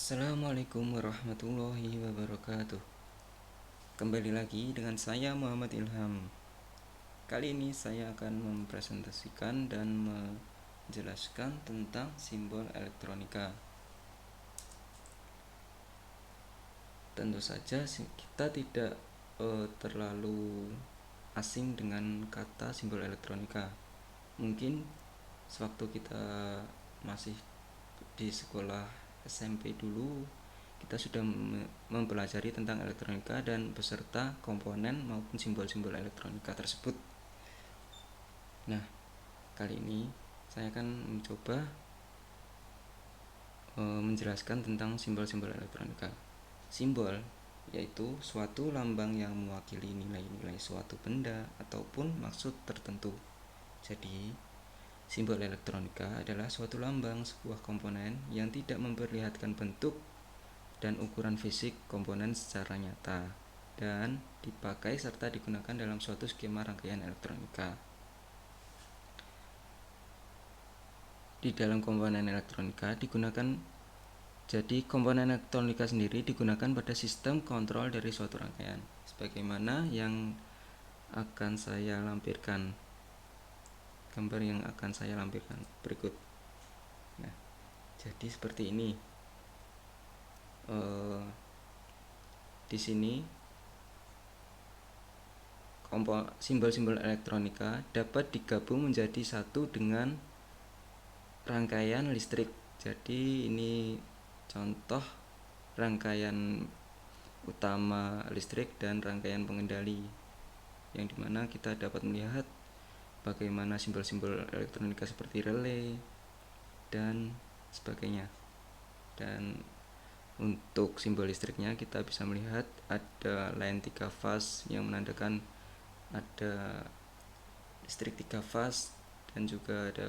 Assalamualaikum warahmatullahi wabarakatuh. Kembali lagi dengan saya Muhammad Ilham. Kali ini saya akan mempresentasikan dan menjelaskan tentang simbol elektronika. Tentu saja kita tidak terlalu asing dengan kata simbol elektronika. Mungkin sewaktu kita masih di sekolah SMP dulu, kita sudah mempelajari tentang elektronika dan beserta komponen maupun simbol-simbol elektronika tersebut. Nah, kali ini saya akan mencoba menjelaskan tentang simbol-simbol elektronika. Simbol yaitu suatu lambang yang mewakili nilai-nilai suatu benda ataupun maksud tertentu. Jadi, simbol elektronika adalah suatu lambang sebuah komponen yang tidak memperlihatkan bentuk dan ukuran fisik komponen secara nyata dan dipakai serta digunakan dalam suatu skema rangkaian elektronika. Di dalam komponen elektronika jadi komponen elektronika sendiri digunakan pada sistem kontrol dari suatu rangkaian, sebagaimana yang akan saya lampirkan. Gambar yang akan saya lampirkan berikut. Nah, jadi seperti ini. Di sini simbol-simbol elektronika dapat digabung menjadi satu dengan rangkaian listrik. Jadi ini contoh rangkaian utama listrik dan rangkaian pengendali, yang dimana kita dapat melihat bagaimana simbol-simbol elektronika seperti relay dan sebagainya. Dan untuk simbol listriknya kita bisa melihat ada line 3 fase yang menandakan ada listrik 3 fase, dan juga ada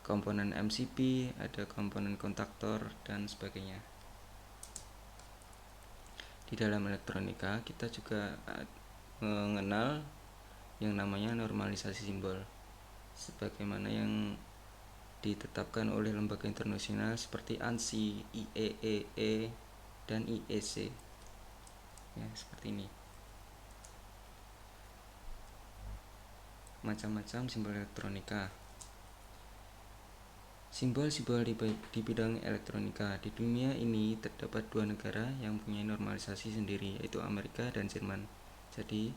komponen MCB, ada komponen kontaktor dan sebagainya. Di dalam elektronika kita juga mengenal yang namanya normalisasi simbol, sebagaimana yang ditetapkan oleh lembaga internasional seperti ANSI, IEEE, dan IEC. Ya, seperti ini. Macam-macam simbol elektronika. Simbol-simbol di bidang elektronika di dunia ini terdapat dua negara yang punya normalisasi sendiri, yaitu Amerika dan Jerman. Jadi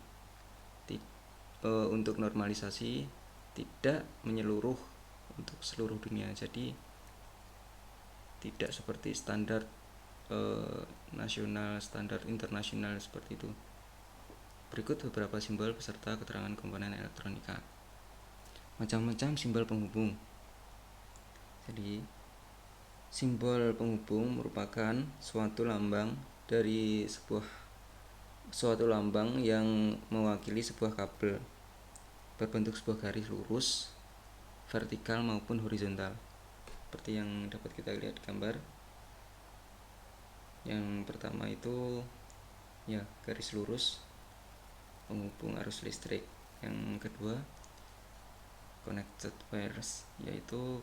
untuk normalisasi tidak menyeluruh untuk seluruh dunia. Jadi tidak seperti standar nasional, standar internasional seperti itu. Berikut beberapa simbol beserta keterangan komponen elektronika. Macam-macam simbol penghubung. Jadi, simbol penghubung merupakan suatu lambang yang mewakili sebuah kabel berbentuk sebuah garis lurus, vertikal maupun horizontal. Seperti yang dapat kita lihat di gambar. Yang pertama itu ya garis lurus penghubung arus listrik. Yang kedua connected wires, yaitu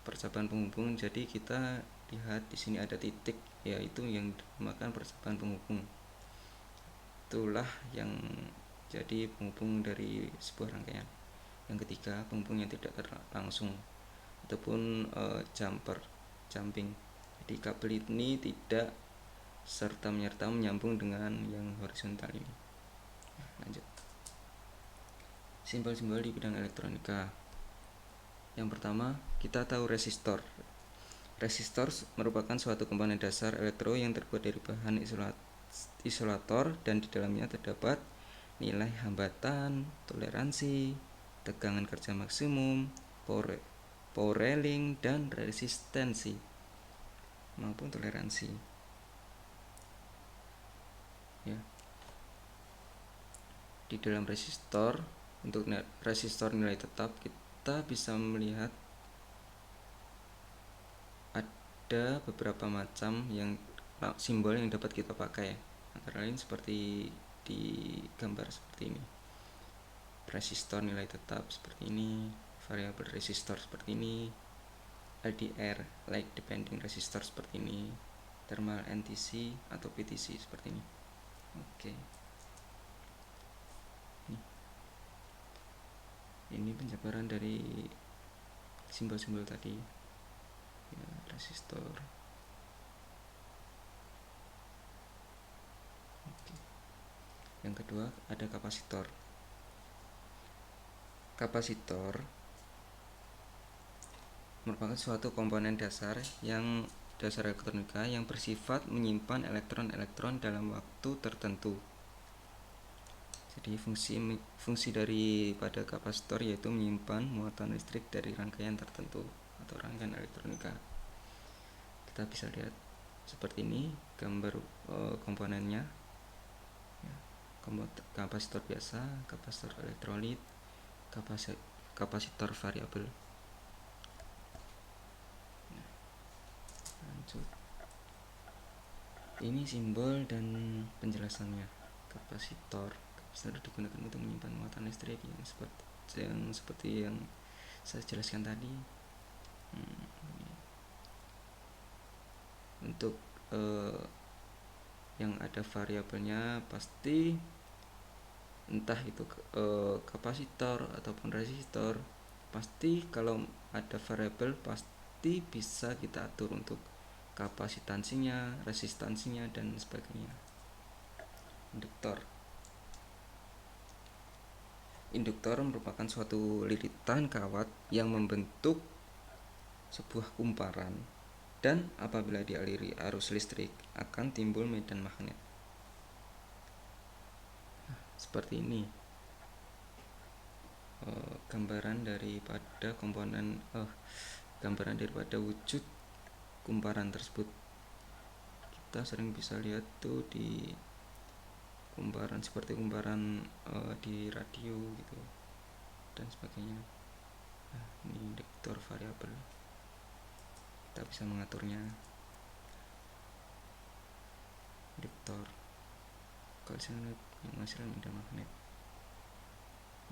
percaban penghubung. Jadi kita lihat di sini ada titik, yaitu yang dinamakan percaban penghubung. Itulah yang jadi penghubung dari sebuah rangkaian. Yang ketiga, penghubung yang tidak langsung ataupun jumping. Jadi kabel ini tidak serta-merta menyambung dengan yang horizontal ini. Lanjut. Simbol-simbol di bidang elektronika. Yang pertama, kita tahu resistor. Resistor merupakan suatu komponen dasar elektro yang terbuat dari bahan isolator, dan di dalamnya terdapat nilai hambatan, toleransi, tegangan kerja maksimum, power railing, dan resistensi maupun toleransi. Ya. Di dalam resistor, untuk resistor nilai tetap, kita bisa melihat ada beberapa macam simbol yang dapat kita pakai, antara lain seperti di gambar seperti ini. Resistor nilai tetap seperti ini, variabel resistor seperti ini, LDR, like depending resistor seperti ini, thermal NTC atau PTC seperti ini. Oke. Ini penjabaran dari simbol-simbol tadi. Ya, resistor. Oke. Yang kedua ada kapasitor. Kapasitor merupakan suatu komponen dasar elektronika yang bersifat menyimpan elektron-elektron dalam waktu tertentu. Jadi fungsi daripada kapasitor yaitu menyimpan muatan listrik dari rangkaian tertentu atau rangkaian elektronika. Kita bisa lihat seperti ini gambar komponennya. Kapasitor biasa, kapasitor elektrolit, kapasitor variabel. Lanjut. Ini simbol dan penjelasannya. Kapasitor digunakan untuk menyimpan muatan listrik yang seperti yang saya jelaskan tadi. Untuk yang ada variabelnya pasti entah itu kapasitor ataupun resistor, pasti kalau ada variabel pasti bisa kita atur untuk kapasitansinya, resistansinya dan sebagainya. Induktor merupakan suatu lilitan kawat yang membentuk sebuah kumparan, dan apabila dialiri arus listrik akan timbul medan magnet. Seperti ini gambaran daripada wujud kumparan tersebut. Kita sering bisa lihat tuh di kumparan seperti kumparan di radio gitu dan sebagainya. Ini induktor variabel, kita bisa mengaturnya. Induktor kalsium menghasilkan medan magnet.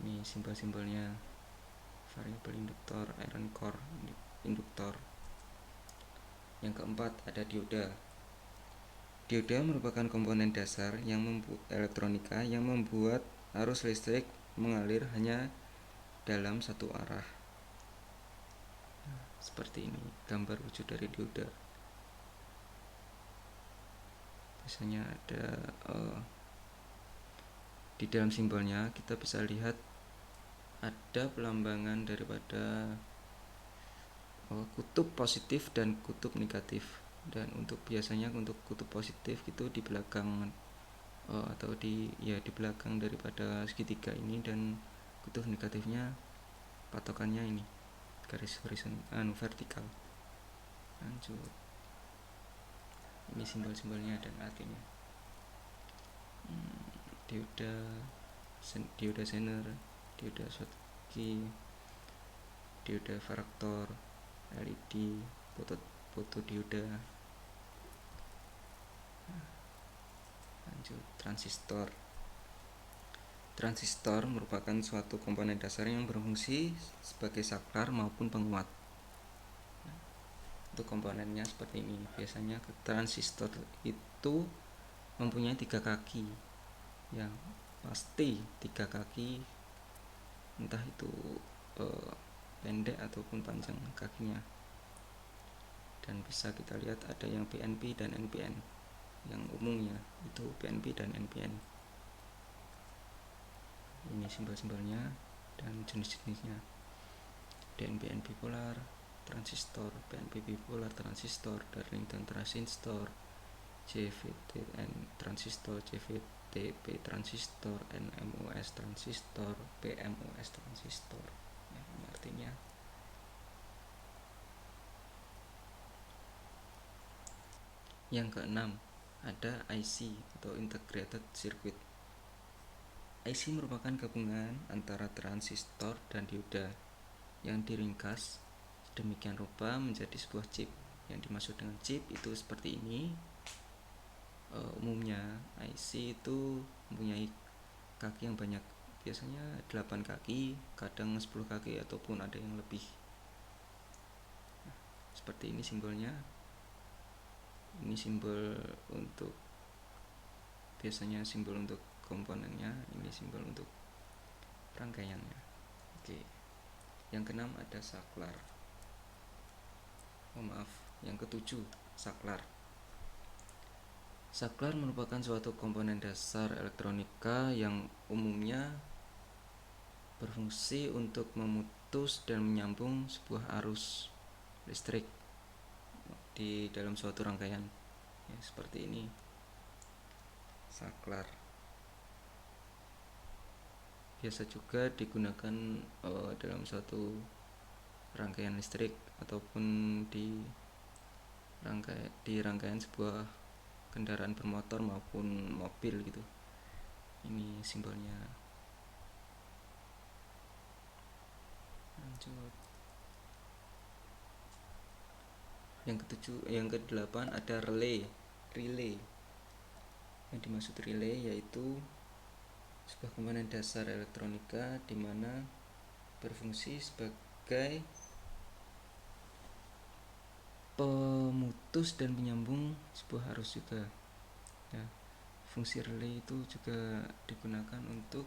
Ini simbol-simbolnya variabel induktor, iron core induktor. Yang keempat ada dioda. Dioda merupakan komponen dasar elektronika yang membuat arus listrik mengalir hanya dalam satu arah. Seperti ini gambar wujud dari dioda. Biasanya ada di dalam simbolnya kita bisa lihat ada pelambangan daripada kutub positif dan kutub negatif. Dan biasanya untuk kutub positif itu di belakang di belakang daripada segitiga ini, dan kutub negatifnya patokannya ini garis vertikal. Lanjut. Ini simbol-simbolnya dan artinya. Dioda Zener, dioda Schottky, dioda varaktor, LED, fotodioda. Lanjut, transistor merupakan suatu komponen dasar yang berfungsi sebagai saklar maupun penguat. Untuk komponennya seperti ini. Biasanya transistor itu mempunyai 3 kaki. Ya, pasti 3 kaki, entah itu pendek ataupun panjang kakinya. Dan bisa kita lihat ada yang PNP dan NPN. Yang umumnya itu PNP dan NPN. Ini simbol-simbolnya dan jenis-jenisnya. NPN bipolar transistor, PNP bipolar transistor, Darlington transistor, JVTN transistor, JVTP transistor, NMOS transistor, PMOS transistor. Ya, ini artinya. Yang keenam ada IC atau integrated circuit. IC merupakan gabungan antara transistor dan dioda yang diringkas demikian rupa menjadi sebuah chip. Yang dimaksud dengan chip itu seperti ini. Umumnya IC itu mempunyai kaki yang banyak, biasanya 8 kaki, kadang 10 kaki ataupun ada yang lebih. Seperti ini simbolnya. Ini simbol untuk, biasanya simbol untuk komponennya, ini simbol untuk rangkaiannya. Oke, yang keenam ada saklar. Oh maaf, yang ketujuh saklar. Saklar merupakan suatu komponen dasar elektronika yang umumnya berfungsi untuk memutus dan menyambung sebuah arus listrik di dalam suatu rangkaian. Ya, seperti ini saklar. Biasa juga digunakan dalam suatu rangkaian listrik ataupun di rangkaian sebuah kendaraan bermotor maupun mobil gitu. Ini simbolnya. Lanjut. Yang kedelapan ada relay. Yang dimaksud relay yaitu sebuah komponen dasar elektronika di mana berfungsi sebagai pemutus dan penyambung sebuah arus juga. Ya, fungsi relay itu juga digunakan untuk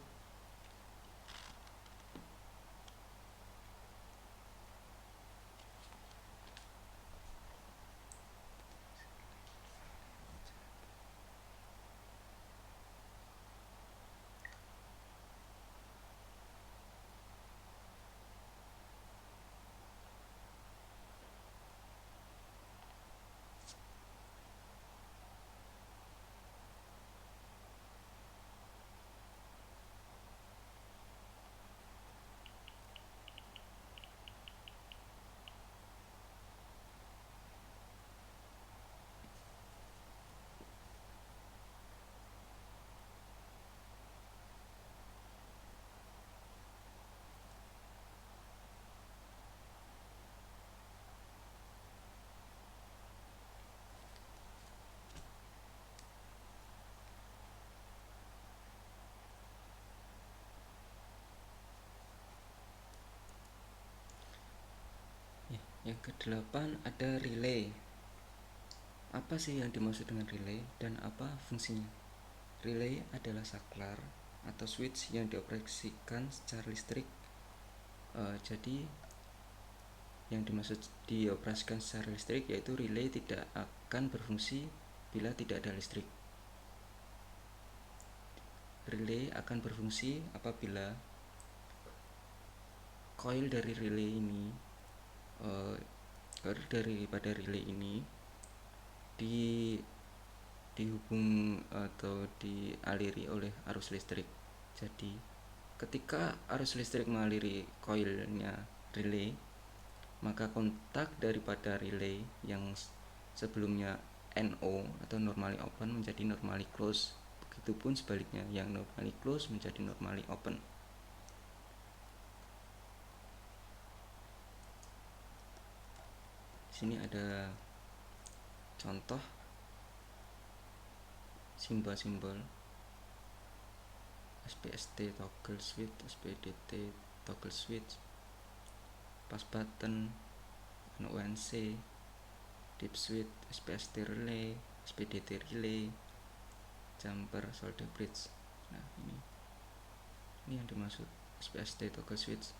ya, yang kedelapan ada relay. Apa sih yang dimaksud dengan relay dan apa fungsinya? Relay adalah saklar atau switch yang dioperasikan secara listrik. Jadi yang dimaksud dioperasikan secara listrik yaitu relay tidak akan berfungsi bila tidak ada listrik. Relay akan berfungsi apabila coil dari relay ini daripada relay ini dihubung atau dialiri oleh arus listrik. Jadi ketika arus listrik mengaliri coilnya relay, maka kontak daripada relay yang sebelumnya NO atau normally open menjadi normally close. Begitupun sebaliknya, yang normally close menjadi normally open. Di sini ada contoh simbol-simbol SPST toggle switch, SPDT toggle switch, pas button, NONC, dip switch, SPST relay, SPDT relay, jumper, solder bridge. Nah, ini yang dimaksud SPST toggle switch.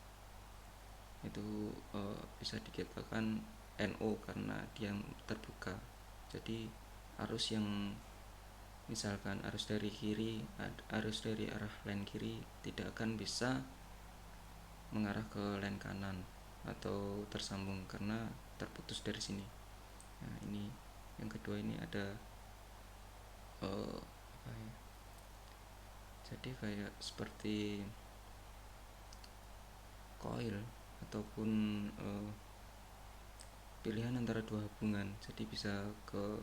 Itu bisa dikatakan NO karena dia terbuka. Jadi arus yang misalkan arus dari arah lane kiri tidak akan bisa mengarah ke lane kanan atau tersambung karena terputus dari sini. Nah, ini yang kedua ini ada apa ya? Jadi kayak seperti coil ataupun pilihan antara dua hubungan. Jadi bisa ke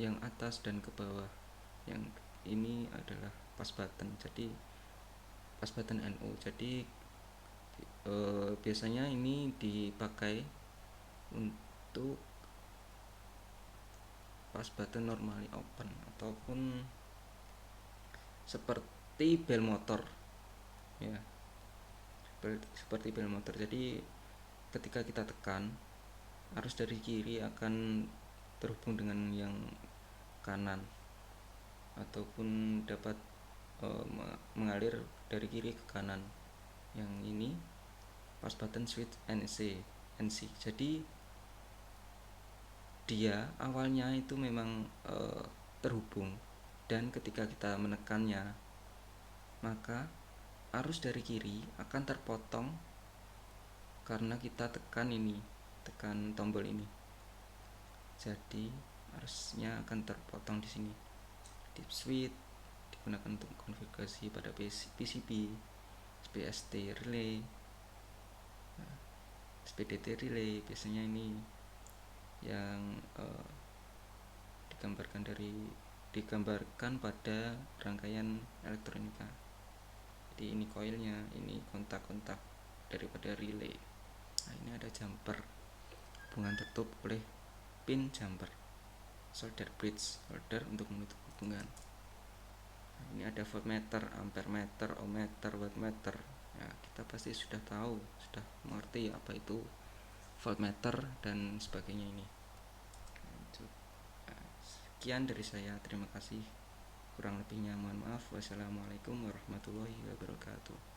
yang atas dan ke bawah. Yang ini adalah pas button. Jadi pas button NO. Jadi biasanya ini dipakai untuk pas button normally open ataupun seperti bel motor ya, seperti bel motor. Jadi ketika kita tekan, arus dari kiri akan terhubung dengan yang kanan, ataupun dapat mengalir dari kiri ke kanan. Yang ini push button switch NC. Jadi dia awalnya itu memang terhubung, dan ketika kita menekannya maka arus dari kiri akan terpotong karena kita tekan tombol ini. Jadi arusnya akan terpotong di sini. Deep switch digunakan untuk konfigurasi pada PCB, SPST relay, SPDT relay. Biasanya ini yang digambarkan pada rangkaian elektronika. Jadi ini koilnya, ini kontak-kontak daripada relay. Nah, ini ada jumper, hubungan tertutup oleh pin jumper. Solder bridge, solder untuk menutup hubungan. Nah, ini ada voltmeter, ampermeter, ohmmeter, wattmeter. Ya, kita pasti sudah tahu, sudah mengerti apa itu voltmeter dan sebagainya ini. Sekian dari saya, terima kasih. Kurang lebihnya mohon maaf. Wassalamualaikum warahmatullahi wabarakatuh.